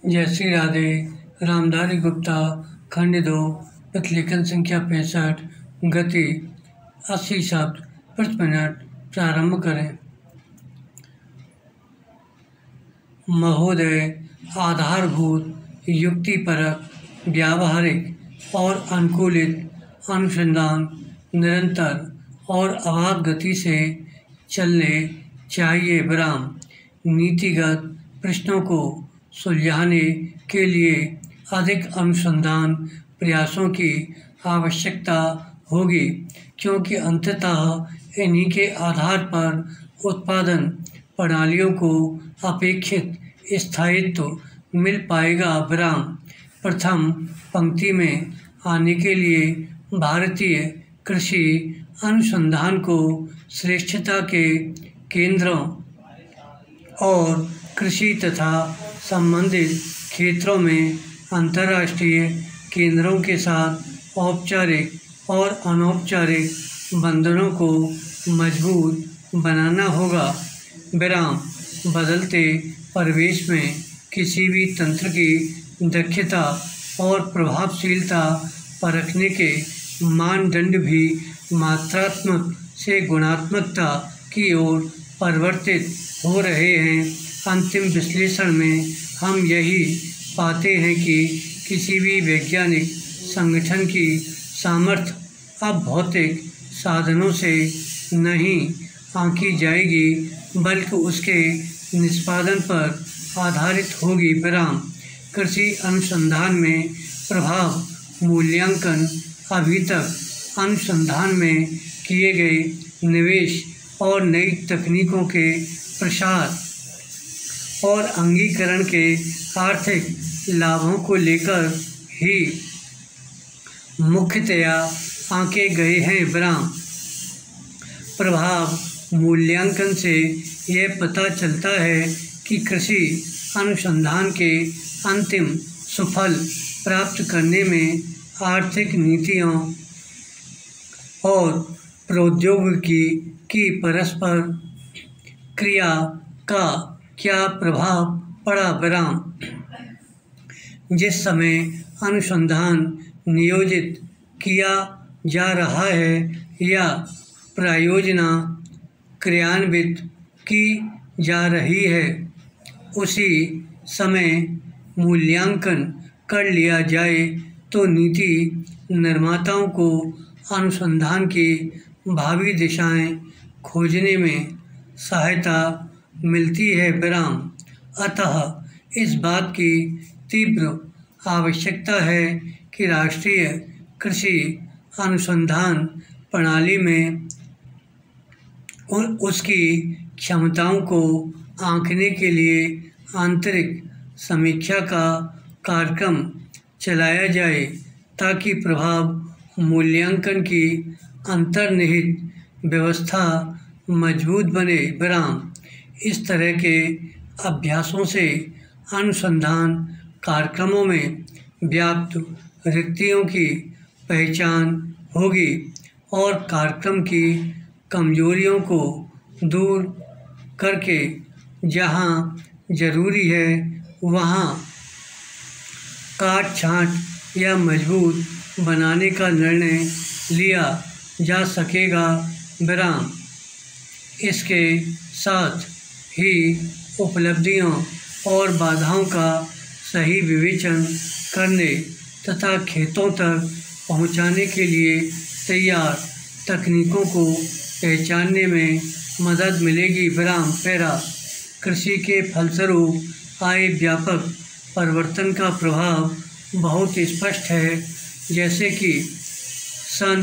जयश्री राधे, रामधारी गुप्ता, खंड 2, प्रतिलेखन संख्या 65, गति 80 शब्द प्रति मिनट। प्रारंभ करें। महोदय, आधारभूत, युक्तिपरक, व्यावहारिक और अनुकूलित अनुसंधान निरंतर और अबाध गति से चलने चाहिए। विराम। नीतिगत प्रश्नों को सुलझाने के लिए अधिक अनुसंधान प्रयासों की आवश्यकता होगी, क्योंकि अंततः इन्हीं के आधार पर उत्पादन प्रणालियों को अपेक्षित स्थायित्व मिल पाएगा। विराम। प्रथम पंक्ति में आने के लिए भारतीय कृषि अनुसंधान को श्रेष्ठता के केंद्रों और कृषि तथा संबंधित क्षेत्रों में अंतर्राष्ट्रीय केंद्रों के साथ औपचारिक और अनौपचारिक बंधनों को मजबूत बनाना होगा। विराम। बदलते परिवेश में किसी भी तंत्र की दक्षता और प्रभावशीलता परखने के मानदंड भी मात्रात्मक से गुणात्मकता की ओर परिवर्तित हो रहे हैं। अंतिम विश्लेषण में हम यही पाते हैं कि किसी भी वैज्ञानिक संगठन की सामर्थ्य अब भौतिक साधनों से नहीं आंकी जाएगी, बल्कि उसके निष्पादन पर आधारित होगी। विराम। कृषि अनुसंधान में प्रभाव मूल्यांकन अभी तक अनुसंधान में किए गए निवेश और नई तकनीकों के प्रसार और अंगीकरण के आर्थिक लाभों को लेकर ही मुख्यतया आंके गए हैं। विराम। प्रभाव मूल्यांकन से यह पता चलता है कि कृषि अनुसंधान के अंतिम सुफल प्राप्त करने में आर्थिक नीतियों और प्रौद्योगिकी की परस्पर क्रिया का क्या प्रभाव पड़ा। विराम। जिस समय अनुसंधान नियोजित किया जा रहा है या परियोजना क्रियान्वित की जा रही है, उसी समय मूल्यांकन कर लिया जाए तो नीति निर्माताओं को अनुसंधान की भावी दिशाएं खोजने में सहायता मिलती है। विराम। अतः इस बात की तीव्र आवश्यकता है कि राष्ट्रीय कृषि अनुसंधान प्रणाली में उसकी क्षमताओं को आंकने के लिए आंतरिक समीक्षा का कार्यक्रम चलाया जाए, ताकि प्रभाव मूल्यांकन की अंतर्निहित व्यवस्था मजबूत बने। विराम। इस तरह के अभ्यासों से अनुसंधान कार्यक्रमों में व्याप्त रिक्तियों की पहचान होगी और कार्यक्रम की कमजोरियों को दूर करके जहां जरूरी है वहां काट छांट या मजबूत बनाने का निर्णय लिया जा सकेगा। विराम। इसके साथ ही उपलब्धियों और बाधाओं का सही विवेचन करने तथा खेतों तक पहुंचाने के लिए तैयार तकनीकों को पहचानने में मदद मिलेगी। विराम। पैरा। कृषि के फलस्वरूप आए व्यापक परिवर्तन का प्रभाव बहुत स्पष्ट है, जैसे कि सन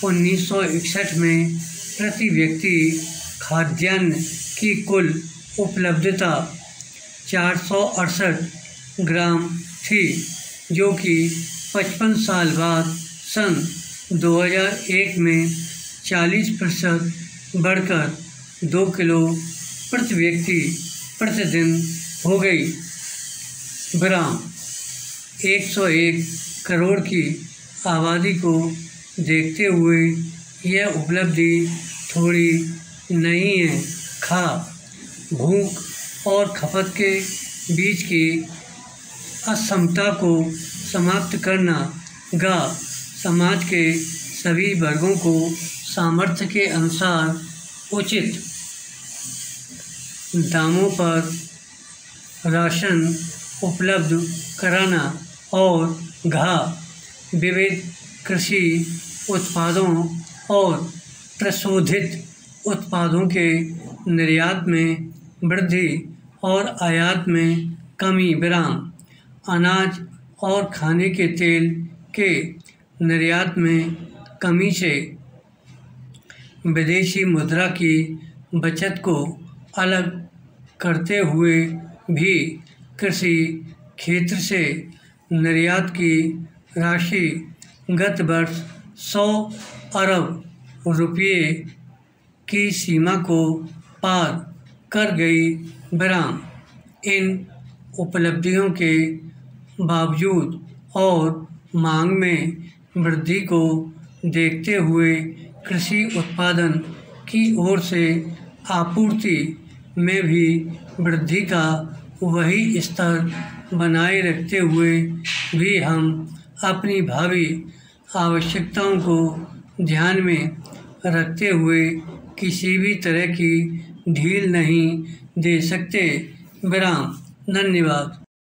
1961 में प्रति व्यक्ति खाद्यान्न की कुल उपलब्धता 468 ग्राम थी, जो कि 55 साल बाद सन 2001 में 40% बढ़कर 2 किलो प्रति व्यक्ति प्रतिदिन हो गई। विराम। 101 करोड़ की आबादी को देखते हुए यह उपलब्धि थोड़ी नहीं है। खा, भूख और खपत के बीच की असमता को समाप्त करना। ग, समाज के सभी वर्गों को सामर्थ्य के अनुसार उचित दामों पर राशन उपलब्ध कराना। और घ, विविध कृषि उत्पादों और प्रशोधित उत्पादों के निर्यात में वृद्धि और आयात में कमी। विराम, अनाज और खाने के तेल के निर्यात में कमी से विदेशी मुद्रा की बचत को अलग करते हुए भी कृषि क्षेत्र से निर्यात की राशि गत वर्ष 100 अरब रुपये की सीमा को पार कर गई। विराम, इन उपलब्धियों के बावजूद और मांग में वृद्धि को देखते हुए कृषि उत्पादन की ओर से आपूर्ति में भी वृद्धि का वही स्तर बनाए रखते हुए भी हम अपनी भावी आवश्यकताओं को ध्यान में रखते हुए किसी भी तरह की ढील नहीं दे सकते। विराम। धन्यवाद।